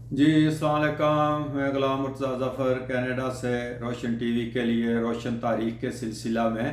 جی السلام علیکم، میں غلام مرتضیٰ ظفر کینیڈا سے روشن ٹی وی کے لیے روشن تاریخ کے سلسلہ میں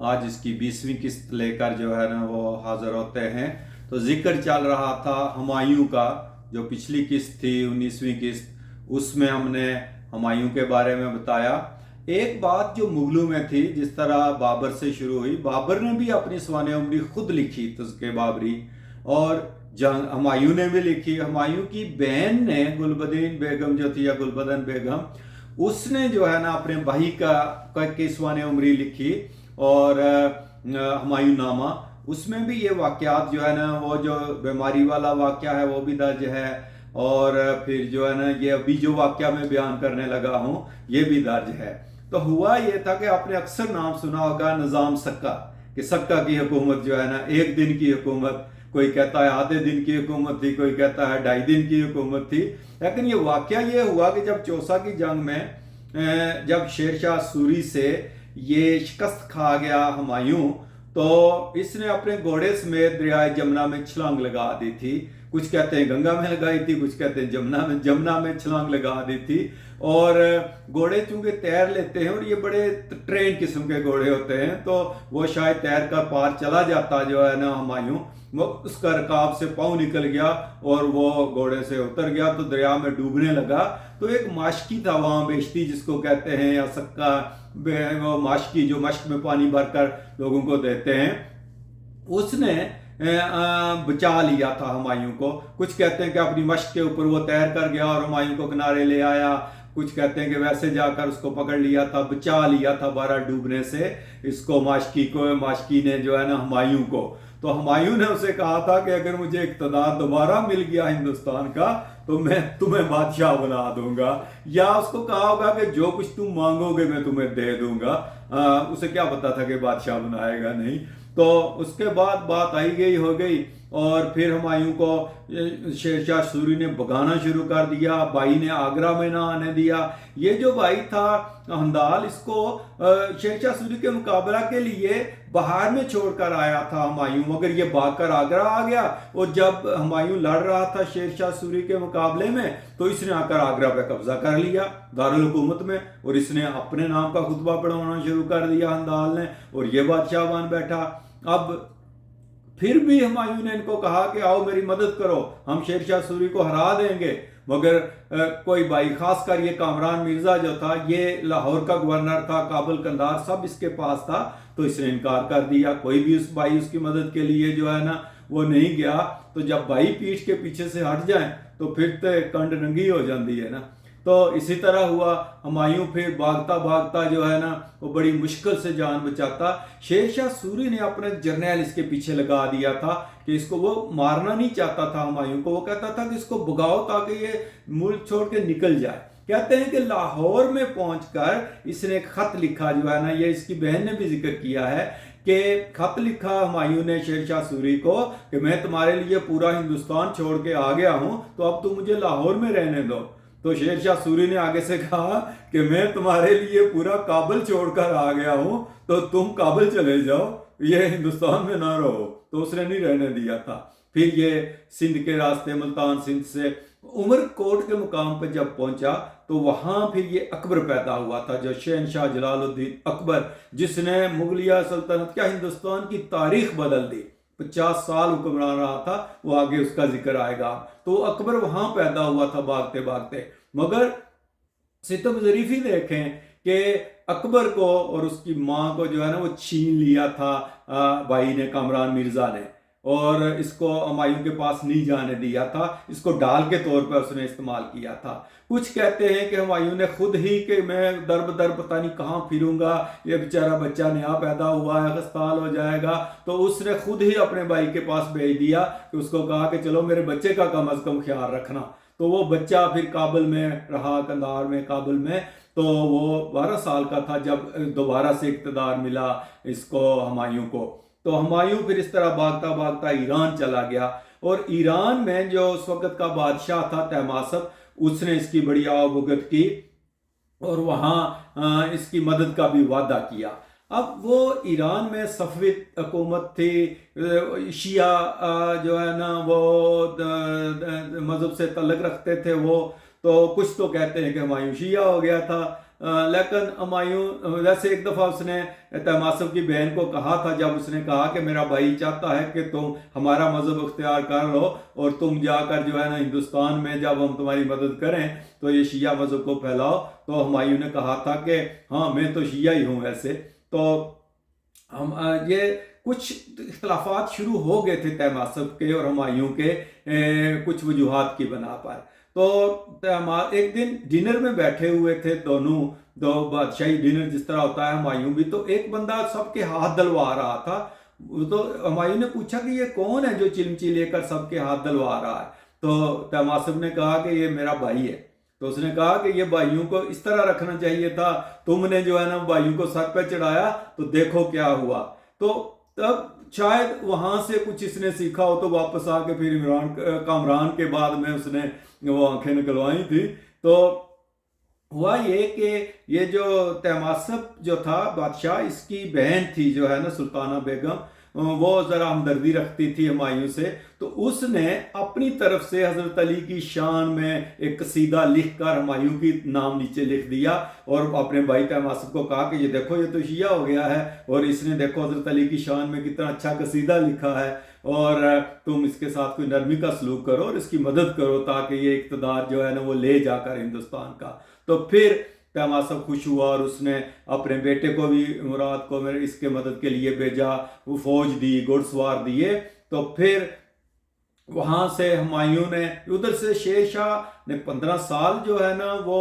آج اس کی 20ویں قسط لے کر جو ہے نا وہ حاضر ہوتے ہیں۔ تو ذکر چل رہا تھا ہمایوں کا، جو پچھلی قسط تھی 19ویں قسط، اس میں ہم نے ہمایوں کے بارے میں بتایا۔ ایک بات جو مغلوں میں تھی، جس طرح بابر سے شروع ہوئی، بابر نے بھی اپنی سوانح عمری خود لکھی تذکرہ بابری، اور ہمایوں نے بھی لکھی۔ ہمایوں کی بہن نے گلبدین بیگم جو تھی، یا گلبدن بیگم، اس نے جو ہے نا اپنے بھائی کی سوانح عمری لکھی، اور ہمایوں نامہ، اس میں بھی یہ واقعات جو ہے نا، وہ جو بیماری والا واقعہ ہے وہ بھی درج ہے، اور پھر جو ہے نا یہ ابھی جو واقعہ میں بیان کرنے لگا ہوں یہ بھی درج ہے۔ تو ہوا یہ تھا کہ آپ نے اکثر نام سنا ہوگا نظام سکہ، کہ سکہ کی حکومت جو ہے نا ایک دن کی حکومت، کوئی کہتا ہے آدھے دن کی حکومت تھی، کوئی کہتا ہے 2.5 دن کی حکومت تھی۔ لیکن یہ واقعہ یہ ہوا کہ جب چوسا کی جنگ میں جب شیر شاہ سوری سے یہ شکست کھا گیا ہمایوں، تو اس نے اپنے گھوڑے سمیت دریائے جمنا میں چھلانگ لگا دی تھی۔ کچھ کہتے ہیں گنگا میں لگائی تھی، کچھ کہتے ہیں جمنا میں چھلانگ لگا دی تھی۔ اور گھوڑے چونکہ تیر لیتے ہیں، اور یہ بڑے ٹرین قسم کے گھوڑے ہوتے ہیں، تو وہ شاید تیر کر پار چلا جاتا جو ہے نا ہمایوں، وہ اس کا رکاب سے پاؤں نکل گیا اور وہ گھوڑے سے اتر گیا تو دریا میں ڈوبنے لگا۔ تو ایک ماشکی تھا وہاں، بیشتی جس کو کہتے ہیں، یا سکہ، وہ ماشکی جو مشک میں پانی بھر کر لوگوں کو دیتے ہیں، اس نے بچا لیا تھا ہمایوں کو۔ کچھ کہتے ہیں کہ اپنی مشق کے اوپر وہ تیر کر گیا اور ہمایوں کو کنارے لے آیا، کچھ کہتے ہیں کہ ویسے جا کر اس کو پکڑ لیا تھا، بچا لیا تھا بارہ ڈوبنے سے اس کو، ماشکی نے جو ہے نا ہمایوں کو۔ تو ہمایوں نے اسے کہا تھا کہ اگر مجھے اقتدار دوبارہ مل گیا ہندوستان کا تو میں تمہیں بادشاہ بنا دوں گا، یا اس کو کہا ہوگا کہ جو کچھ تم مانگو گے میں تمہیں دے دوں گا۔ اسے کیا پتا تھا کہ بادشاہ بنائے گا نہیں۔ تو اس کے بعد بات آئی گئی ہو گئی، اور پھر ہمایوں کو شیر شاہ سوری نے بھگانا شروع کر دیا، بھائی نے آگرہ میں نہ آنے دیا۔ یہ جو بھائی تھا ہندال، اس کو شیر شاہ سوری کے مقابلہ کے لیے بہار میں چھوڑ کر آیا تھا ہمایوں، مگر یہ بھاگ کر آگرہ آ گیا، اور جب ہمایوں لڑ رہا تھا شیر شاہ سوری کے مقابلے میں تو اس نے آ کر آگرہ پہ قبضہ کر لیا دارالحکومت میں، اور اس نے اپنے نام کا خطبہ پڑھوانا شروع کر دیا ہندال نے، اور یہ بادشاہ بن بیٹھا۔ اب پھر بھی ہمایوں نے ان کو کہا کہ آؤ میری مدد کرو، ہم شیر شاہ سوری کو ہرا دیں گے، مگر کوئی بھائی، خاص کر یہ کامران مرزا جو تھا، یہ لاہور کا گورنر تھا، کابل قندھار سب اس کے پاس تھا، تو اس نے انکار کر دیا۔ کوئی بھی اس بھائی اس کی مدد کے لیے جو ہے نا وہ نہیں گیا۔ تو جب بھائی پیٹھ کے پیچھے سے ہٹ جائیں تو پھر تو کنڈ ننگی ہو جاندی ہے نا۔ تو اسی طرح ہوا، ہمایوں پھر بھاگتا بھاگتا جو ہے نا وہ بڑی مشکل سے جان بچاتا۔ شیر شاہ سوری نے اپنے جرنیل اس کے پیچھے لگا دیا تھا کہ اس کو وہ مارنا نہیں چاہتا تھا ہمایوں کو، وہ کہتا تھا کہ اس کو بھگاؤ تاکہ یہ ملک چھوڑ کے نکل جائے۔ کہتے ہیں کہ لاہور میں پہنچ کر اس نے ایک خط لکھا جو ہے نا، یہ اس کی بہن نے بھی ذکر کیا ہے، کہ خط لکھا ہمایوں نے شیر شاہ سوری کو کہ میں تمہارے لیے پورا ہندوستان چھوڑ کے آ گیا ہوں، تو اب تم مجھے لاہور میں رہنے دو۔ تو شیر شاہ سوری نے آگے سے کہا کہ میں تمہارے لیے پورا کابل چھوڑ کر آ گیا ہوں، تو تم کابل چلے جاؤ، یہ ہندوستان میں نہ رہو۔ تو اس نے نہیں رہنے دیا تھا۔ پھر یہ سندھ کے راستے، ملتان سندھ سے عمر کوٹ کے مقام پہ جب پہنچا تو وہاں پھر یہ اکبر پیدا ہوا تھا، جو شہنشاہ جلال الدین اکبر، جس نے مغلیہ سلطنت کیا ہندوستان کی تاریخ بدل دی۔ 50 سال حکمران رہا تھا، وہ آگے اس کا ذکر آئے گا۔ تو اکبر وہاں پیدا ہوا تھا بھاگتے بھاگتے، مگر ستم ظریفی دیکھیں کہ اکبر کو اور اس کی ماں کو جو ہے نا وہ چھین لیا تھا بھائی نے، کامران مرزا نے، اور اس کو ہمایوں کے پاس نہیں جانے دیا تھا، اس کو ڈال کے طور پر اس نے استعمال کیا تھا۔ کچھ کہتے ہیں کہ ہمایوں نے خود ہی کہ میں در بدر پتہ نہیں کہاں پھروں گا، یہ بیچارہ بچہ نیا پیدا ہوا ہے، خستال ہو جائے گا، تو اس نے خود ہی اپنے بھائی کے پاس بھیج دیا، کہ اس کو کہا کہ چلو میرے بچے کا کم از کم خیال رکھنا۔ تو وہ بچہ پھر کابل میں رہا، قندھار میں، کابل میں، تو وہ 12 سال کا تھا جب دوبارہ سے اقتدار ملا اس کو، ہمایوں کو۔ تو ہمایوں پھر اس طرح بھاگتا بھاگتا ایران چلا گیا، اور ایران میں جو اس وقت کا بادشاہ تھا طہماسپ، اس نے اس کی بڑی آؤ بھگت کی اور وہاں اس کی مدد کا بھی وعدہ کیا۔ اب وہ ایران میں صفوی حکومت تھی، شیعہ جو ہے نا وہ مذہب سے تعلق رکھتے تھے، وہ تو کچھ تو کہتے ہیں کہ ہمایوں شیعہ ہو گیا تھا، لیکن ہمایوں ویسے ایک دفعہ اس نے طہماسپ کی بہن کو کہا تھا، جب اس نے کہا کہ میرا بھائی چاہتا ہے کہ تم ہمارا مذہب اختیار کر لو اور تم جا کر جو ہے نا ہندوستان میں جب ہم تمہاری مدد کریں تو یہ شیعہ مذہب کو پھیلاؤ، تو ہمایوں نے کہا تھا کہ ہاں میں تو شیعہ ہی ہوں ویسے، تو ہم یہ کچھ اختلافات شروع ہو گئے تھے طہماسپ کے اور ہمایوں کے کچھ وجوہات کی بنا پر۔ تو ایک دن ڈنر میں بیٹھے ہوئے تھے دو بادشاہی ڈنر جس طرح ہوتا ہے، ہمایوں بھی، تو ایک بندہ سب کے ہاتھ دلوا رہا تھا، تو ہمایوں نے پوچھا کہ یہ کون ہے جو چلمچی لے کر سب کے ہاتھ دلوا رہا ہے؟ تو طہماسپ نے کہا کہ یہ میرا بھائی ہے۔ تو اس نے کہا کہ یہ بھائیوں کو اس طرح رکھنا چاہیے تھا، تم نے جو ہے نا بھائیوں کو سر پہ چڑھایا تو دیکھو کیا ہوا۔ تو تب شاید وہاں سے کچھ اس نے سیکھا ہو، تو واپس آ کے پھر کامران کے بعد میں اس نے وہ آنکھیں نکلوائی تھی۔ تو ہوا یہ کہ یہ جو طہماسپ جو تھا بادشاہ، اس کی بہن تھی جو ہے نا سلطانہ بیگم، وہ ذرا ہمدردی رکھتی تھی ہمایوں سے، تو اس نے اپنی طرف سے حضرت علی کی شان میں ایک قصیدہ لکھ کر ہمایوں کی نام نیچے لکھ دیا اور اپنے بھائی طہماسپ کو کہا کہ یہ دیکھو یہ تو شیعہ ہو گیا ہے، اور اس نے دیکھو حضرت علی کی شان میں کتنا اچھا قصیدہ لکھا ہے، اور تم اس کے ساتھ کوئی نرمی کا سلوک کرو اور اس کی مدد کرو تاکہ یہ اقتدار جو ہے نا وہ لے جا کر ہندوستان کا۔ تو پھر طہماسپ خوش ہوا اور اس نے اپنے بیٹے کو بھی، مراد کو، اس کے مدد کے لیے بھیجا، وہ فوج دی، گھڑ سوار دیے۔ تو پھر وہاں سے ہمایوں نے ادھر سے شیر شاہ نے 15 سال جو ہے نا وہ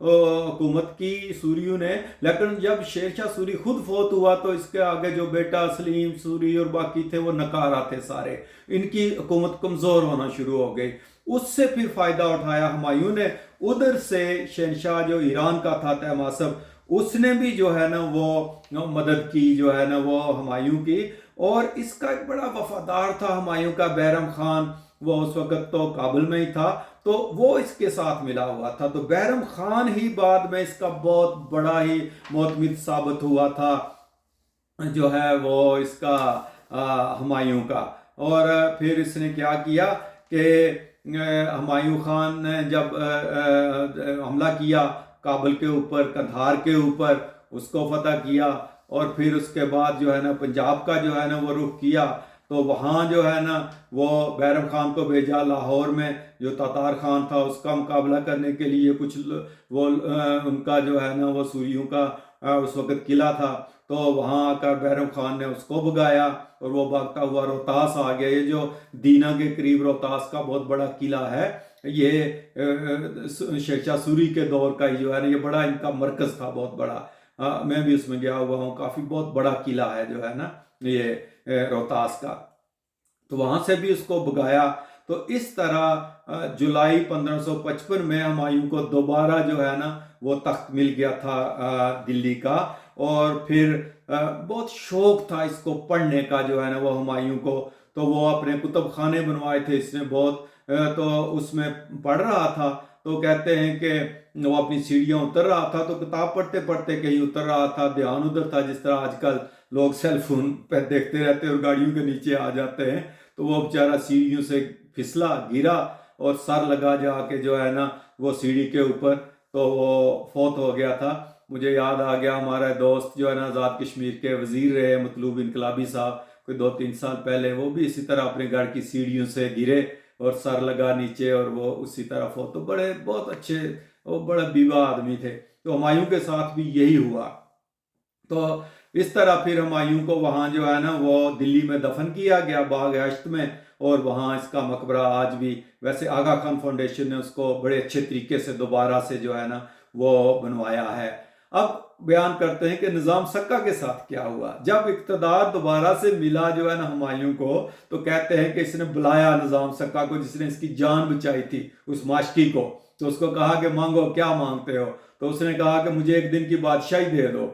حکومت کی سوریوں نے، لیکن جب شیر شاہ سوری خود فوت ہوا تو اس کے آگے جو بیٹا سلیم سوری اور باقی تھے وہ نکارہ تھے سارے، ان کی حکومت کمزور ہونا شروع ہو گئی۔ اس سے پھر فائدہ اٹھایا ہمایوں نے، ادھر سے شہنشاہ جو ایران کا تھا طہماسپ، اس نے بھی جو ہے نا وہ مدد کی جو ہے نا وہ ہمایوں کی، اور اس کا ایک بڑا وفادار تھا ہمایوں کا بیرم خان، وہ اس وقت تو کابل میں ہی تھا، تو وہ اس کے ساتھ ملا ہوا تھا۔ تو بیرم خان ہی بعد میں اس کا بہت بڑا ہی معتمد ثابت ہوا تھا جو ہے وہ اس کا ہمایوں کا۔ اور پھر اس نے کیا کیا کہ ہمایوں خان نے جب حملہ کیا کابل کے اوپر، قندھار کے اوپر، اس کو فتح کیا، اور پھر اس کے بعد جو ہے نا پنجاب کا جو ہے نا وہ رخ کیا، تو وہاں جو ہے نا وہ بیرم خان کو بھیجا لاہور میں، جو تاتار خان تھا اس کا مقابلہ کرنے کے لیے، کچھ وہ ان کا جو ہے نا وہ سوریوں کا اس وقت قلعہ تھا، تو وہاں آ کر بیرم خان نے اس کو بھگایا اور وہ بھاگتا ہوا روہتاس آ گیا۔ یہ جو دینا کے قریب روہتاس کا بہت بڑا قلعہ ہے، یہ شیر شاہ سوری کے دور کا ہی جو ہے نا یہ بڑا ان کا مرکز تھا، بہت بڑا، میں بھی اس میں گیا ہوا ہوں، کافی بہت بڑا قلعہ ہے جو ہے نا یہ روہتاس کا، تو وہاں سے بھی اس کو بھگایا۔ تو اس طرح جولائی 1555 میں ہمایوں کو دوبارہ جو ہے نا وہ تخت مل گیا تھا دلی کا، اور پھر بہت شوق تھا اس کو پڑھنے کا جو ہے نا وہ ہمایوں کو، تو وہ اپنے کتب خانے بنوائے تھے اس نے بہت، تو اس میں پڑھ رہا تھا، تو کہتے ہیں کہ وہ اپنی سیڑھیاں اتر رہا تھا، تو کتاب پڑھتے پڑھتے کہیں اتر رہا تھا، دھیان ادھر تھا، جس طرح آج کل لوگ سیل فون پہ دیکھتے رہتے اور گاڑیوں کے نیچے آ جاتے ہیں، تو وہ بیچارہ سیڑھیوں سے پھسلا، گرا اور سر لگا جا کے جو ہے نا وہ سیڑھی کے اوپر، تو وہ فوت ہو گیا تھا۔ مجھے یاد آ گیا ہمارا دوست جو ہے نا آزاد کشمیر کے وزیر رہے مطلوب انقلابی صاحب، کوئی 2-3 سال پہلے، وہ بھی اسی طرح اپنے گھر کی سیڑھیوں سے گرے اور سر لگا نیچے اور وہ اسی طرح فوت، تو بڑے بہت اچھے، وہ بڑے بیوہ آدمی تھے، تو ہمایوں کے ساتھ بھی یہی ہوا۔ تو اس طرح پھر ہمایوں کو وہاں جو ہے نا وہ دلی میں دفن کیا گیا باغ ہشت میں، اور وہاں اس کا مقبرہ آج بھی، ویسے آغا خان فاؤنڈیشن نے اس کو بڑے اچھے طریقے سے دوبارہ سے جو ہے نا وہ بنوایا ہے۔ اب بیان کرتے ہیں کہ نظام سکہ کے ساتھ کیا ہوا۔ جب اقتدار دوبارہ سے ملا جو ہے نا ہمایوں کو، تو کہتے ہیں کہ اس نے بلایا نظام سکہ کو، جس نے اس کی جان بچائی تھی، اس ماشکی کو، تو اس کو کہا کہ مانگو، کیا مانگتے ہو؟ تو اس نے کہا کہ مجھے ایک دن کی بادشاہی دے دو،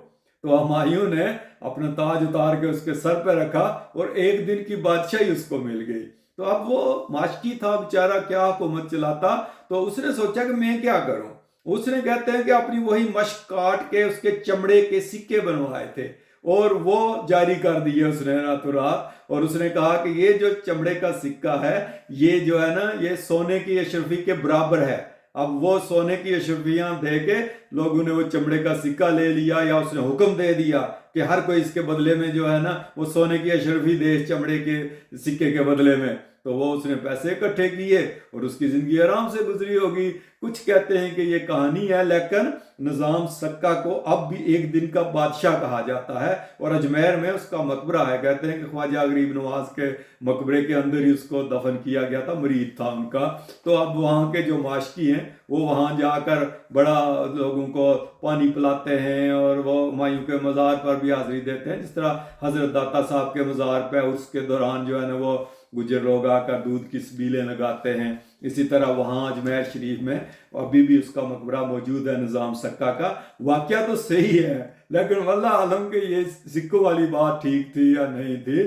تو ہمایوں نے اپنا تاج اتار کے اس کے سر پہ رکھا اور ایک دن کی بادشاہی اس کو مل گئی۔ تو اب وہ ماشکی تھا بیچارہ، کیا حکومت چلاتا، تو اس نے سوچا کہ میں کیا کروں۔ اس نے کہتے ہیں کہ اپنی وہی مشق کاٹ کے اس کے چمڑے کے سکے بنوائے تھے، اور وہ جاری کر دیے اس نے راتوں رات، اور اس نے کہا کہ یہ جو چمڑے کا سکہ ہے یہ جو ہے نا یہ سونے کی اشرفی کے برابر ہے۔ اب وہ سونے کی اشرفیاں دے کے لوگوں نے وہ چمڑے کا سکہ لے لیا، یا اس نے حکم دے دیا کہ ہر کوئی اس کے بدلے میں جو ہے نا وہ سونے کی اشرفی دے اس چمڑے کے سکے کے بدلے میں۔ تو وہ اس نے پیسے اکٹھے کیے اور اس کی زندگی آرام سے گزری ہوگی۔ کچھ کہتے ہیں کہ یہ کہانی ہے، لیکن نظام سکہ کو اب بھی ایک دن کا بادشاہ کہا جاتا ہے، اور اجمیر میں اس کا مقبرہ ہے۔ کہتے ہیں کہ خواجہ غریب نواز کے مقبرے کے اندر ہی اس کو دفن کیا گیا تھا، مرید تھا ان کا۔ تو اب وہاں کے جو معاشقی ہیں وہ وہاں جا کر بڑا لوگوں کو پانی پلاتے ہیں، اور وہ ہمایوں کے مزار پر بھی حاضری دیتے ہیں، جس طرح حضرت داتا صاحب کے مزار پہ اس کے دوران جو ہے نا وہ گجر لوگ آ کر دودھ کی سبیلیں لگاتے ہیں۔ اسی طرح وہاں اجمیر شریف میں ابھی بھی اس کا مقبرہ موجود ہے نظام سکہ کا۔ واقعہ تو صحیح ہے، لیکن واللہ عالم کہ یہ سکوں والی بات ٹھیک تھی یا نہیں تھی،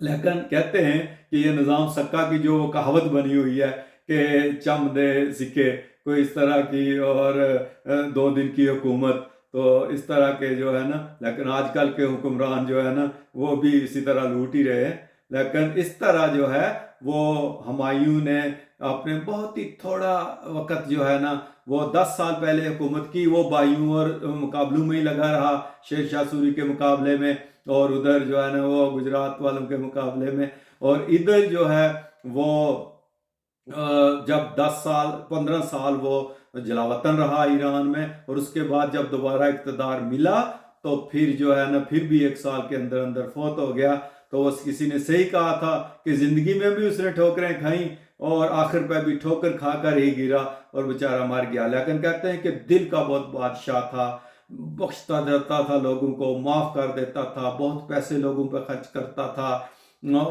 لیکن کہتے ہیں کہ یہ نظام سکہ کی جو کہاوت بنی ہوئی ہے کہ چم دے سکے کوئی اس طرح کی، اور 2 دن کی حکومت، تو اس طرح کے جو ہے نا، لیکن آج کل کے حکمران جو ہے نا وہ بھی اسی طرح لوٹ ہی رہے ہیں۔ لیکن اس طرح جو ہے وہ ہمایوں نے اپنے بہت ہی تھوڑا وقت جو ہے نا وہ 10 سال پہلے حکومت کی، وہ بائیوں اور مقابلوں میں ہی لگا رہا، شیر شاہ سوری کے مقابلے میں، اور ادھر جو ہے نا وہ گجرات والوں کے مقابلے میں، اور ادھر جو ہے وہ جب 10 سال 15 سال وہ جلاوطن رہا ایران میں، اور اس کے بعد جب دوبارہ اقتدار ملا تو پھر جو ہے نا پھر بھی 1 سال کے اندر اندر فوت ہو گیا۔ تو کسی نے صحیح کہا تھا کہ زندگی میں بھی اس نے ٹھوکریں کھائیں، اور آخر پہ بھی ٹھوکر کھا کر ہی گرا اور بیچارہ مر گیا۔ لیکن کہتے ہیں کہ دل کا بہت بادشاہ تھا، بخشتا دیتا تھا لوگوں کو، معاف کر دیتا تھا، بہت پیسے لوگوں پہ خرچ کرتا تھا،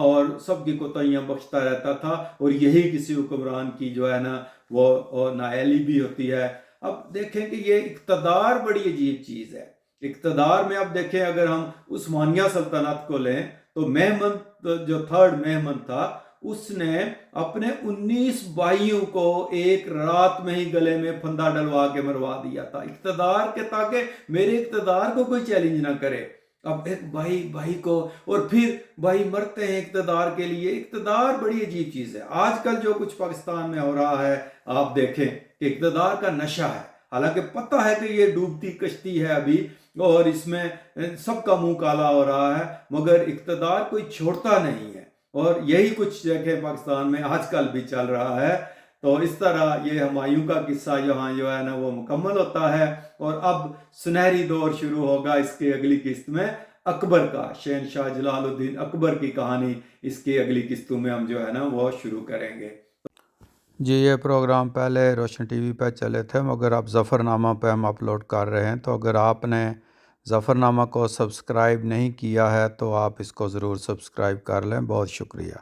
اور سب کی کوتاہیاں بخشتا رہتا تھا، اور یہی کسی حکمران کی جو ہے نا وہ نااہلی بھی ہوتی ہے۔ اب دیکھیں کہ یہ اقتدار بڑی عجیب چیز ہے۔ اقتدار میں اب دیکھیں اگر ہم عثمانیہ سلطنت کو لیں تو مہمند جو 3rd مہمند تھا اس نے اپنے 19 بھائیوں کو ایک رات میں ہی گلے میں پھندا ڈلوا کے مروا دیا تھا، اقتدار کے، تاکہ میرے اقتدار کو کوئی چیلنج نہ کرے۔ اب ایک بھائی کو، اور پھر بھائی مرتے ہیں اقتدار کے لیے۔ اقتدار بڑی عجیب چیز ہے۔ آج کل جو کچھ پاکستان میں ہو رہا ہے آپ دیکھیں کہ اقتدار کا نشہ ہے، حالانکہ پتہ ہے کہ یہ ڈوبتی کشتی ہے ابھی، اور اس میں سب کا منہ کالا ہو رہا ہے، مگر اقتدار کوئی چھوڑتا نہیں ہے، اور یہی کچھ دیکھیں پاکستان میں آج کل بھی چل رہا ہے۔ تو اس طرح یہ ہمایوں کا قصہ یہاں جو ہے نا وہ مکمل ہوتا ہے، اور اب سنہری دور شروع ہوگا اس کی اگلی قسط میں اکبر کا، شہنشاہ جلال الدین اکبر کی کہانی اس کی اگلی قسطوں میں ہم جو ہے نا وہ شروع کریں گے۔ جی یہ پروگرام پہلے روشن ٹی وی پہ چلے تھے، مگر اب ظفر نامہ پہ ہم اپلوڈ کر رہے ہیں، تو اگر آپ نے ظفر نامہ کو سبسکرائب نہیں کیا ہے تو آپ اس کو ضرور سبسکرائب کر لیں۔ بہت شکریہ۔